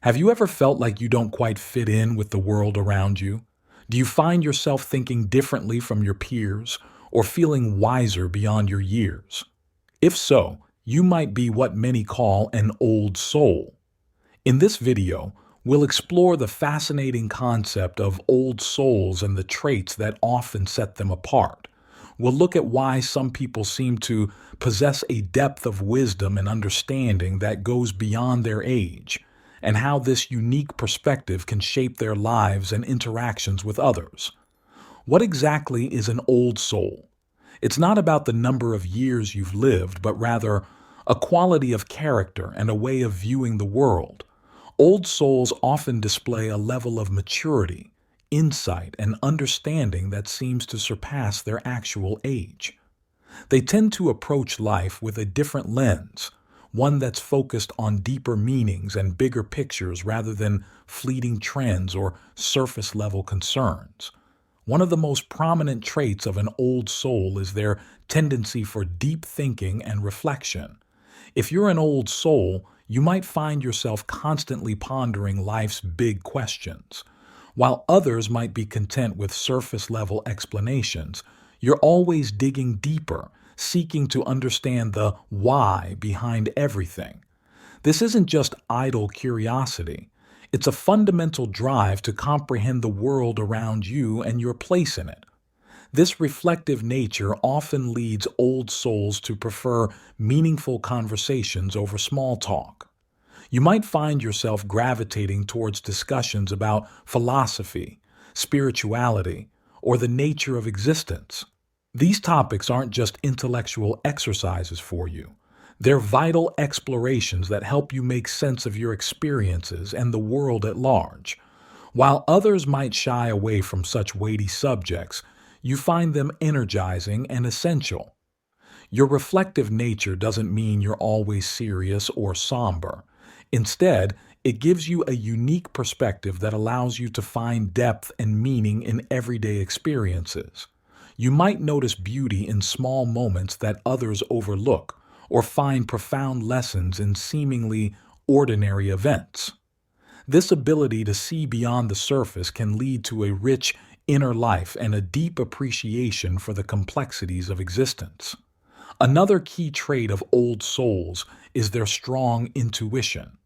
Have you ever felt like you don't quite fit in with the world around you? Do you find yourself thinking differently from your peers or feeling wiser beyond your years? If so, you might be what many call an old soul. In this video, we'll explore the fascinating concept of old souls and the traits that often set them apart. We'll look at why some people seem to possess a depth of wisdom and understanding that goes beyond their age, and how this unique perspective can shape their lives and interactions with others. What exactly is an old soul? It's not about the number of years you've lived, but rather a quality of character and a way of viewing the world. Old souls often display a level of maturity, insight, and understanding that seems to surpass their actual age. They tend to approach life with a different lens, one that's focused on deeper meanings and bigger pictures rather than fleeting trends or surface level concerns. One of the most prominent traits of an old soul is their tendency for deep thinking and reflection. If you're an old soul, you might find yourself constantly pondering life's big questions. While others might be content with surface level explanations, you're always digging deeper, seeking to understand the why behind everything. This isn't just idle curiosity. It's a fundamental drive to comprehend the world around you and your place in it. This reflective nature often leads old souls to prefer meaningful conversations over small talk. You might find yourself gravitating towards discussions about philosophy, spirituality, or the nature of existence. These topics aren't just intellectual exercises for you. They're vital explorations that help you make sense of your experiences and the world at large. While others might shy away from such weighty subjects, you find them energizing and essential. Your reflective nature doesn't mean you're always serious or somber. Instead, it gives you a unique perspective that allows you to find depth and meaning in everyday experiences. You might notice beauty in small moments that others overlook, or find profound lessons in seemingly ordinary events. This ability to see beyond the surface can lead to a rich inner life and a deep appreciation for the complexities of existence. Another key trait of old souls is their strong intuition.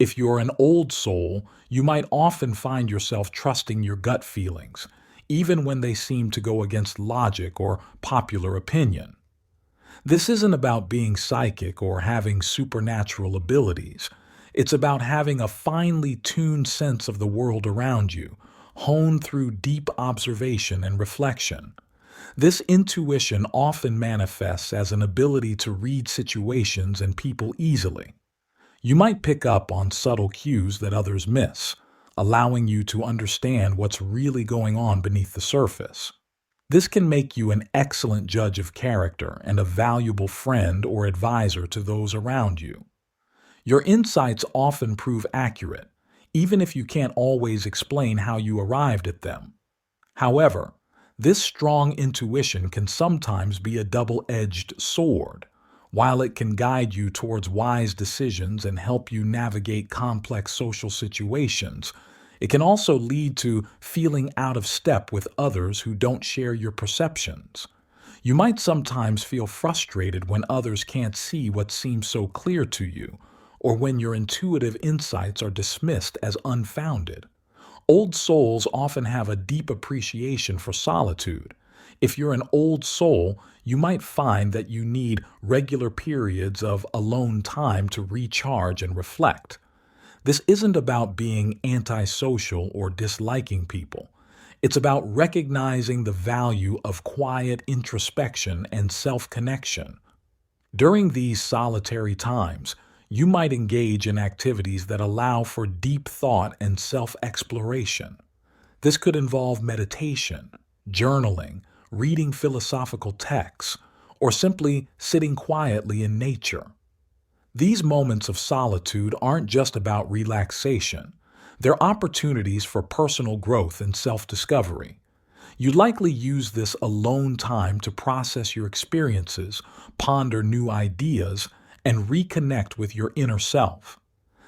If you're an old soul, you might often find yourself trusting your gut feelings, even when they seem to go against logic or popular opinion. This isn't about being psychic or having supernatural abilities. It's about having a finely tuned sense of the world around you, honed through deep observation and reflection. This intuition often manifests as an ability to read situations and people easily. You might pick up on subtle cues that others miss, allowing you to understand what's really going on beneath the surface. This can make you an excellent judge of character and a valuable friend or advisor to those around you. Your insights often prove accurate, even if you can't always explain how you arrived at them. However, this strong intuition can sometimes be a double-edged sword. While it can guide you towards wise decisions and help you navigate complex social situations, it can also lead to feeling out of step with others who don't share your perceptions. You might sometimes feel frustrated when others can't see what seems so clear to you, or when your intuitive insights are dismissed as unfounded. Old souls often have a deep appreciation for solitude. If you're an old soul, you might find that you need regular periods of alone time to recharge and reflect. This isn't about being antisocial or disliking people. It's about recognizing the value of quiet introspection and self-connection. During these solitary times, you might engage in activities that allow for deep thought and self-exploration. This could involve meditation, journaling, reading philosophical texts, or simply sitting quietly in nature. These moments of solitude aren't just about relaxation. They're opportunities for personal growth and self-discovery. You likely use this alone time to process your experiences, ponder new ideas, and reconnect with your inner self.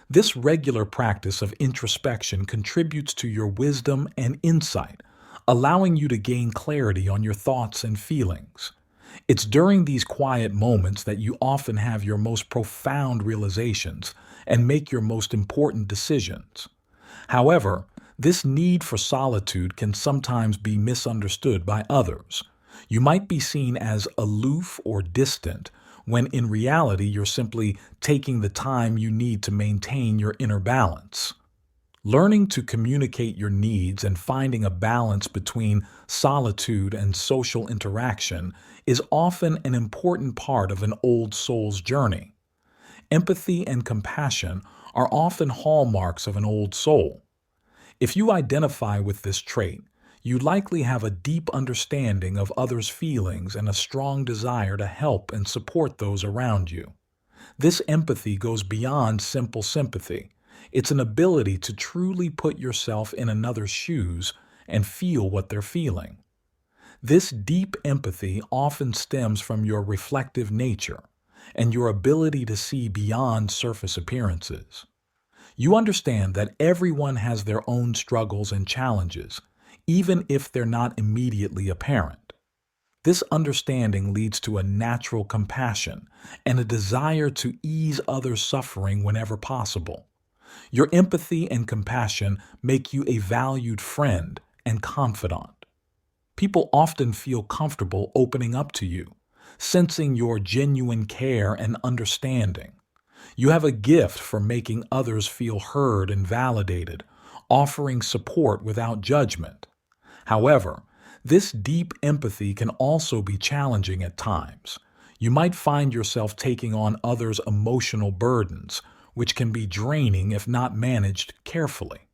This regular practice of introspection contributes to your wisdom and insight, allowing you to gain clarity on your thoughts and feelings. It's during these quiet moments that you often have your most profound realizations and make your most important decisions. However, this need for solitude can sometimes be misunderstood by others. You might be seen as aloof or distant, when in reality you're simply taking the time you need to maintain your inner balance. Learning to communicate your needs and finding a balance between solitude and social interaction is often an important part of an old soul's journey. Empathy and compassion are often hallmarks of an old soul. If you identify with this trait, you likely have a deep understanding of others' feelings and a strong desire to help and support those around you. This empathy goes beyond simple sympathy. It's an ability to truly put yourself in another's shoes and feel what they're feeling. This deep empathy often stems from your reflective nature and your ability to see beyond surface appearances. You understand that everyone has their own struggles and challenges, even if they're not immediately apparent. This understanding leads to a natural compassion and a desire to ease others' suffering whenever possible. Your empathy and compassion make you a valued friend and confidant. People often feel comfortable opening up to you, sensing your genuine care and understanding. You have a gift for making others feel heard and validated, offering support without judgment. However, this deep empathy can also be challenging at times. You might find yourself taking on others' emotional burdens, which can be draining if not managed carefully.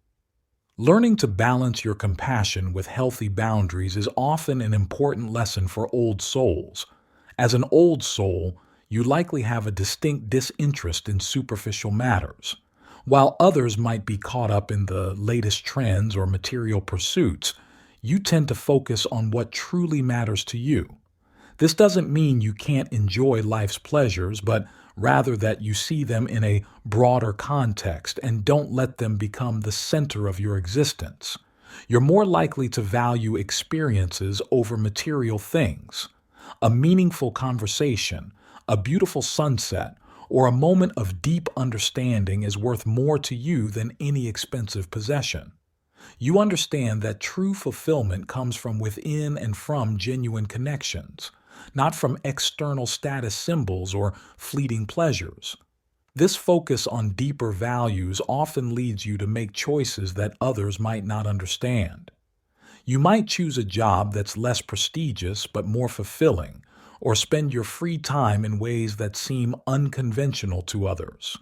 Learning to balance your compassion with healthy boundaries is often an important lesson for old souls. As an old soul, you likely have a distinct disinterest in superficial matters. While others might be caught up in the latest trends or material pursuits, you tend to focus on what truly matters to you. This doesn't mean you can't enjoy life's pleasures, but rather that you see them in a broader context and don't let them become the center of your existence. You're more likely to value experiences over material things. A meaningful conversation, a beautiful sunset, or a moment of deep understanding is worth more to you than any expensive possession. You understand that true fulfillment comes from within and from genuine connections, not from external status symbols or fleeting pleasures. This focus on deeper values often leads you to make choices that others might not understand. You might choose a job that's less prestigious but more fulfilling, or spend your free time in ways that seem unconventional to others.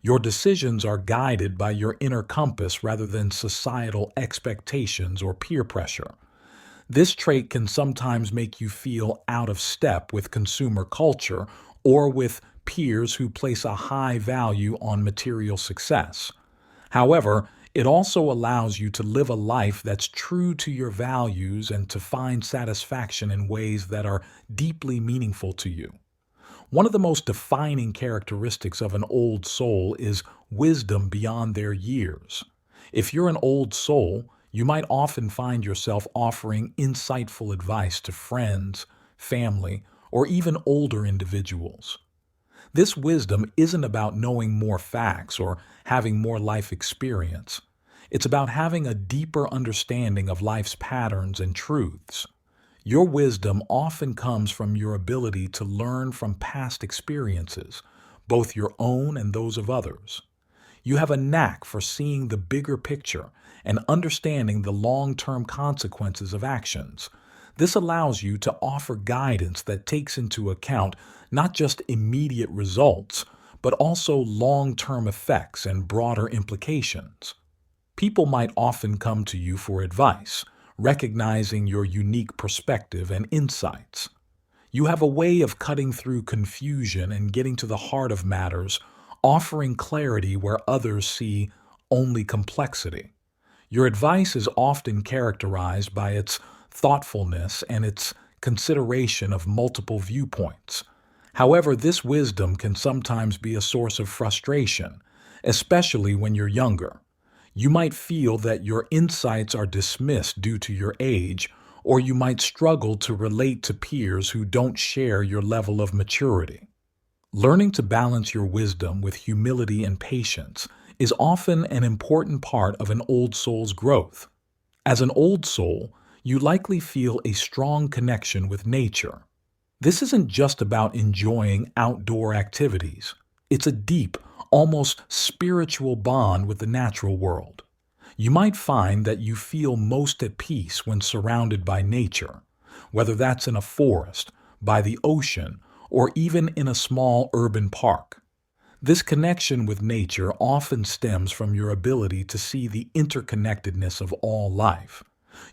Your decisions are guided by your inner compass rather than societal expectations or peer pressure. This trait can sometimes make you feel out of step with consumer culture or with peers who place a high value on material success. However, it also allows you to live a life that's true to your values and to find satisfaction in ways that are deeply meaningful to you. One of the most defining characteristics of an old soul is wisdom beyond their years. If you're an old soul, you might often find yourself offering insightful advice to friends, family, or even older individuals. This wisdom isn't about knowing more facts or having more life experience. It's about having a deeper understanding of life's patterns and truths. Your wisdom often comes from your ability to learn from past experiences, both your own and those of others. You have a knack for seeing the bigger picture and understanding the long-term consequences of actions. This allows you to offer guidance that takes into account not just immediate results, but also long-term effects and broader implications. People might often come to you for advice, recognizing your unique perspective and insights. You have a way of cutting through confusion and getting to the heart of matters, offering clarity where others see only complexity. Your advice is often characterized by its thoughtfulness and its consideration of multiple viewpoints. However, this wisdom can sometimes be a source of frustration, especially when you're younger. You might feel that your insights are dismissed due to your age, or you might struggle to relate to peers who don't share your level of maturity. Learning to balance your wisdom with humility and patience is often an important part of an old soul's growth. As an old soul, you likely feel a strong connection with nature. This isn't just about enjoying outdoor activities. It's a deep, almost spiritual bond with the natural world. You might find that you feel most at peace when surrounded by nature, whether that's in a forest, by the ocean, or even in a small urban park. This connection with nature often stems from your ability to see the interconnectedness of all life.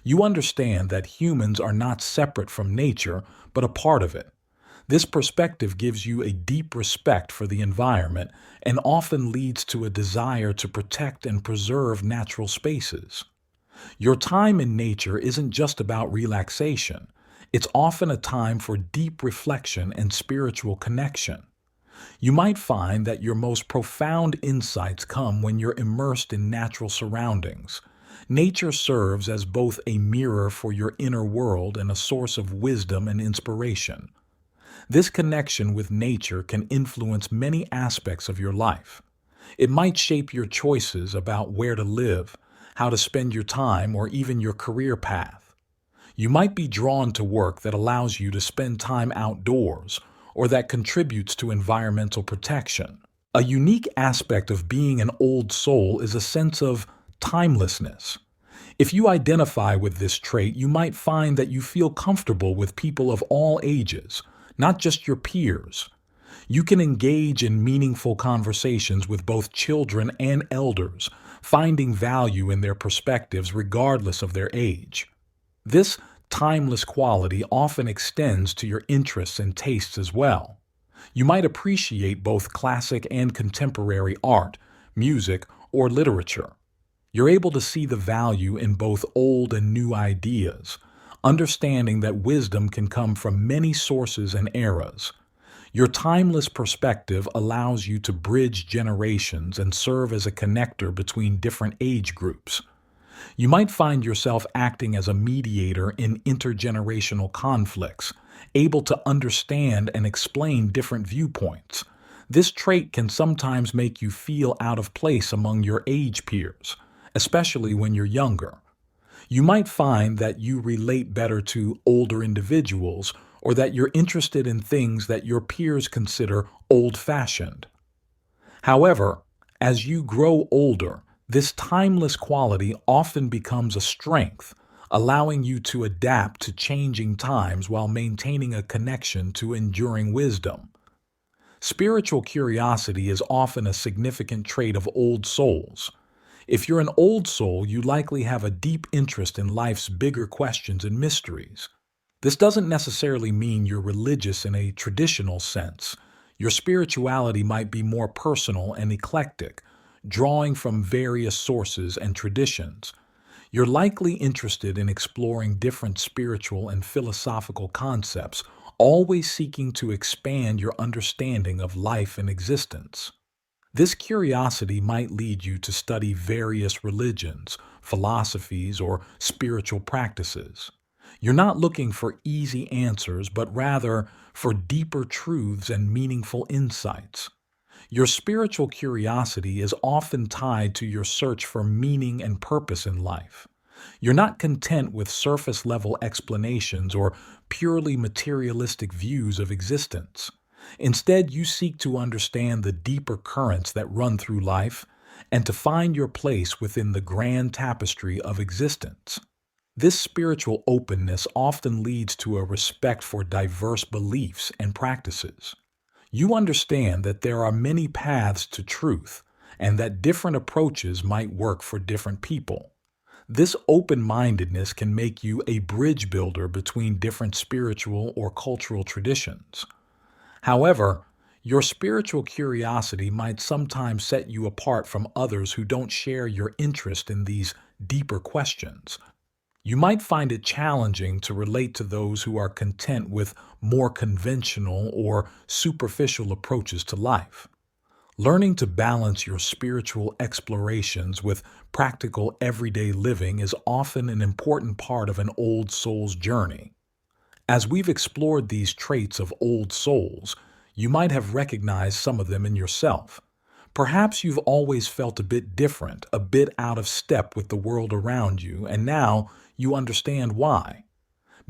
You understand that humans are not separate from nature, but a part of it. This perspective gives you a deep respect for the environment and often leads to a desire to protect and preserve natural spaces. Your time in nature isn't just about relaxation. It's often a time for deep reflection and spiritual connection. You might find that your most profound insights come when you're immersed in natural surroundings. Nature serves as both a mirror for your inner world and a source of wisdom and inspiration. This connection with nature can influence many aspects of your life. It might shape your choices about where to live, how to spend your time, or even your career path. You might be drawn to work that allows you to spend time outdoors or that contributes to environmental protection. A unique aspect of being an old soul is a sense of timelessness. If you identify with this trait, you might find that you feel comfortable with people of all ages, not just your peers. You can engage in meaningful conversations with both children and elders, finding value in their perspectives regardless of their age. This timeless quality often extends to your interests and tastes as well. You might appreciate both classic and contemporary art, music, or literature. You're able to see the value in both old and new ideas, understanding that wisdom can come from many sources and eras. Your timeless perspective allows you to bridge generations and serve as a connector between different age groups. You might find yourself acting as a mediator in intergenerational conflicts, able to understand and explain different viewpoints. This trait can sometimes make you feel out of place among your age peers, especially when you're younger. You might find that you relate better to older individuals or that you're interested in things that your peers consider old-fashioned. However, as you grow older, this timeless quality often becomes a strength, allowing you to adapt to changing times while maintaining a connection to enduring wisdom. Spiritual curiosity is often a significant trait of old souls. If you're an old soul, you likely have a deep interest in life's bigger questions and mysteries. This doesn't necessarily mean you're religious in a traditional sense. Your spirituality might be more personal and eclectic, drawing from various sources and traditions. You're likely interested in exploring different spiritual and philosophical concepts, always seeking to expand your understanding of life and existence. This curiosity might lead you to study various religions, philosophies, or spiritual practices. You're not looking for easy answers, but rather for deeper truths and meaningful insights. Your spiritual curiosity is often tied to your search for meaning and purpose in life. You're not content with surface-level explanations or purely materialistic views of existence. Instead, you seek to understand the deeper currents that run through life and to find your place within the grand tapestry of existence. This spiritual openness often leads to a respect for diverse beliefs and practices. You understand that there are many paths to truth and that different approaches might work for different people. This open-mindedness can make you a bridge builder between different spiritual or cultural traditions. However, your spiritual curiosity might sometimes set you apart from others who don't share your interest in these deeper questions. You might find it challenging to relate to those who are content with more conventional or superficial approaches to life. Learning to balance your spiritual explorations with practical everyday living is often an important part of an old soul's journey. As we've explored these traits of old souls, you might have recognized some of them in yourself. Perhaps you've always felt a bit different, a bit out of step with the world around you, and now you understand why.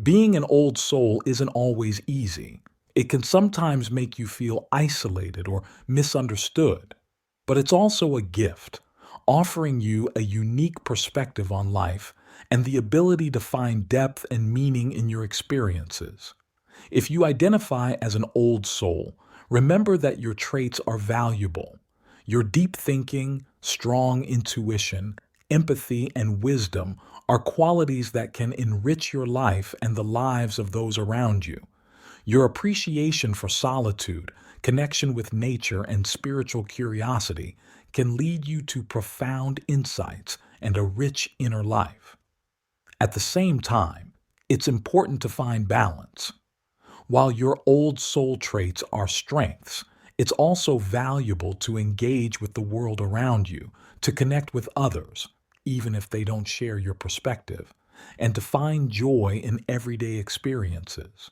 Being an old soul isn't always easy. It can sometimes make you feel isolated or misunderstood. But it's also a gift, offering you a unique perspective on life and the ability to find depth and meaning in your experiences. If you identify as an old soul, remember that your traits are valuable. Your deep thinking, strong intuition, empathy, and wisdom are qualities that can enrich your life and the lives of those around you. Your appreciation for solitude, connection with nature, and spiritual curiosity can lead you to profound insights and a rich inner life. At the same time, it's important to find balance. While your old soul traits are strengths, it's also valuable to engage with the world around you, to connect with others, even if they don't share your perspective, and to find joy in everyday experiences.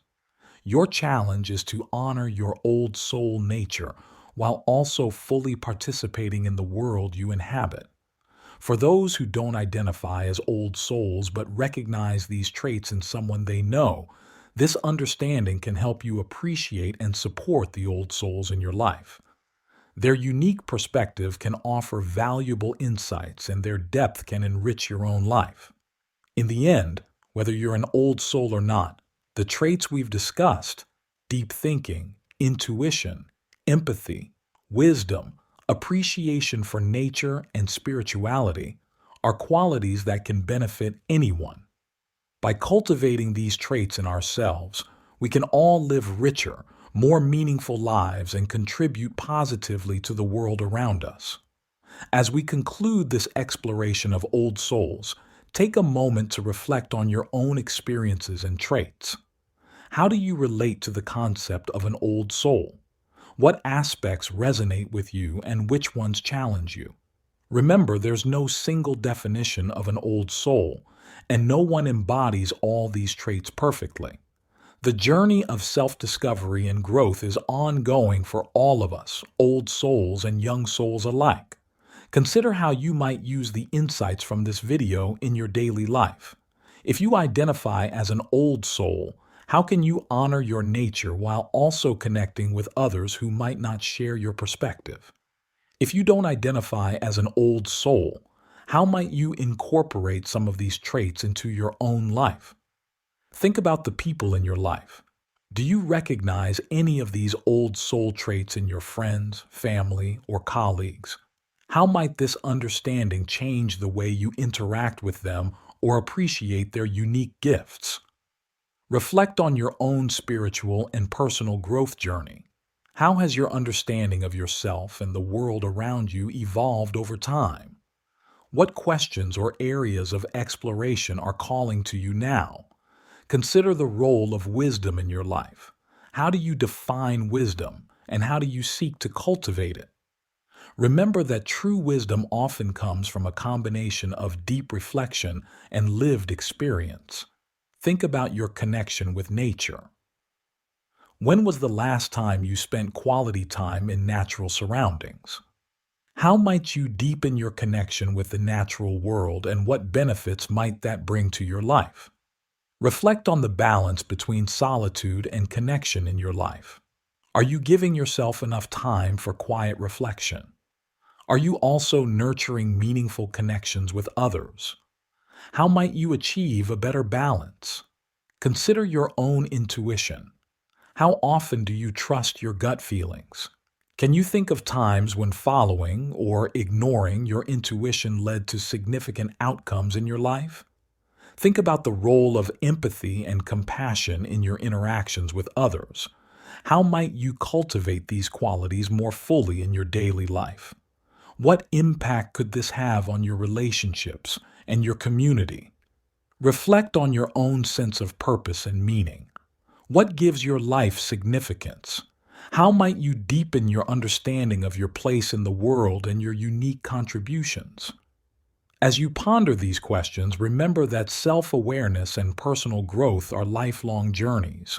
Your challenge is to honor your old soul nature while also fully participating in the world you inhabit. For those who don't identify as old souls but recognize these traits in someone they know, this understanding can help you appreciate and support the old souls in your life. Their unique perspective can offer valuable insights, and their depth can enrich your own life. In the end, whether you're an old soul or not, the traits we've discussed, deep thinking, intuition, empathy, wisdom, appreciation for nature, and spirituality, are qualities that can benefit anyone. By cultivating these traits in ourselves, we can all live richer, more meaningful lives and contribute positively to the world around us. As we conclude this exploration of old souls, take a moment to reflect on your own experiences and traits. How do you relate to the concept of an old soul? What aspects resonate with you and which ones challenge you? Remember, there's no single definition of an old soul, and no one embodies all these traits perfectly. The journey of self-discovery and growth is ongoing for all of us, old souls and young souls alike. Consider how you might use the insights from this video in your daily life. If you identify as an old soul, how can you honor your nature while also connecting with others who might not share your perspective? If you don't identify as an old soul, how might you incorporate some of these traits into your own life? Think about the people in your life. Do you recognize any of these old soul traits in your friends, family, or colleagues? How might this understanding change the way you interact with them or appreciate their unique gifts? Reflect on your own spiritual and personal growth journey. How has your understanding of yourself and the world around you evolved over time? What questions or areas of exploration are calling to you now? Consider the role of wisdom in your life. How do you define wisdom, and how do you seek to cultivate it? Remember that true wisdom often comes from a combination of deep reflection and lived experience. Think about your connection with nature. When was the last time you spent quality time in natural surroundings? How might you deepen your connection with the natural world, and what benefits might that bring to your life? Reflect on the balance between solitude and connection in your life. Are you giving yourself enough time for quiet reflection? Are you also nurturing meaningful connections with others? How might you achieve a better balance? Consider your own intuition. How often do you trust your gut feelings? Can you think of times when following or ignoring your intuition led to significant outcomes in your life? Think about the role of empathy and compassion in your interactions with others. How might you cultivate these qualities more fully in your daily life? What impact could this have on your relationships and your community? Reflect on your own sense of purpose and meaning. What gives your life significance? How might you deepen your understanding of your place in the world and your unique contributions? As you ponder these questions, remember that self-awareness and personal growth are lifelong journeys.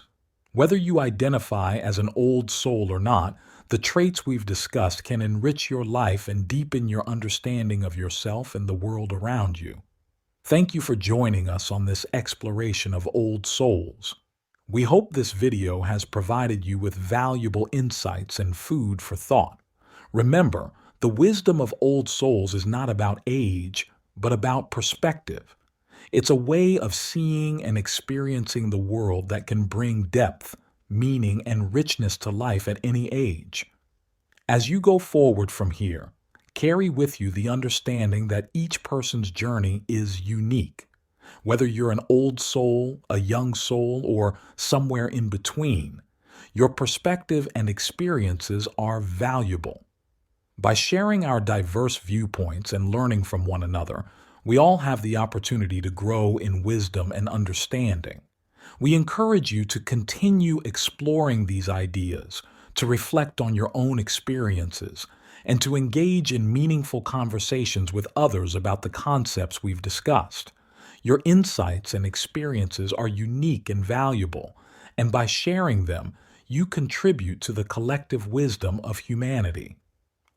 Whether you identify as an old soul or not, the traits we've discussed can enrich your life and deepen your understanding of yourself and the world around you. Thank you for joining us on this exploration of old souls. We hope this video has provided you with valuable insights and food for thought. Remember, the wisdom of old souls is not about age, but about perspective. It's a way of seeing and experiencing the world that can bring depth, meaning, and richness to life at any age. As you go forward from here, carry with you the understanding that each person's journey is unique. Whether you're an old soul, a young soul, or somewhere in between, your perspective and experiences are valuable. By sharing our diverse viewpoints and learning from one another, we all have the opportunity to grow in wisdom and understanding. We encourage you to continue exploring these ideas, to reflect on your own experiences, and to engage in meaningful conversations with others about the concepts we've discussed. Your insights and experiences are unique and valuable, and by sharing them, you contribute to the collective wisdom of humanity.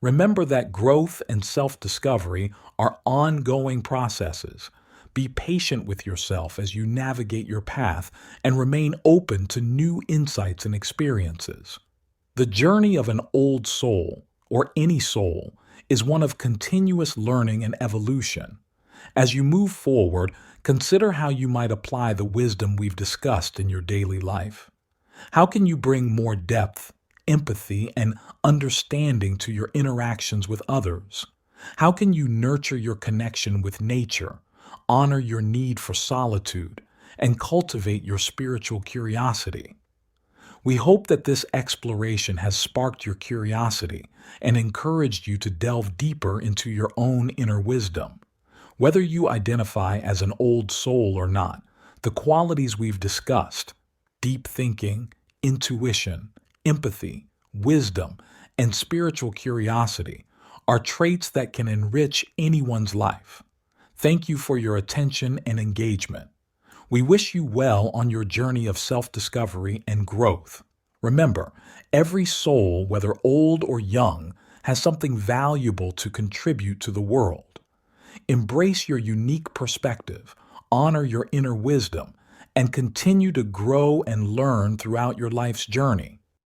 Remember that growth and self-discovery are ongoing processes. Be patient with yourself as you navigate your path and remain open to new insights and experiences. The journey of an old soul, or any soul, is one of continuous learning and evolution. As you move forward, consider how you might apply the wisdom we've discussed in your daily life. How can you bring more depth, empathy, and understanding to your interactions with others? How can you nurture your connection with nature, honor your need for solitude, and cultivate your spiritual curiosity? We hope that this exploration has sparked your curiosity and encouraged you to delve deeper into your own inner wisdom. Whether you identify as an old soul or not, the qualities we've discussed, deep thinking, intuition, empathy, wisdom, and spiritual curiosity, are traits that can enrich anyone's life. Thank you for your attention and engagement. We wish you well on your journey of self-discovery and growth. Remember, every soul, whether old or young, has something valuable to contribute to the world. Embrace your unique perspective, honor your inner wisdom, and continue to grow and learn throughout your life's journey.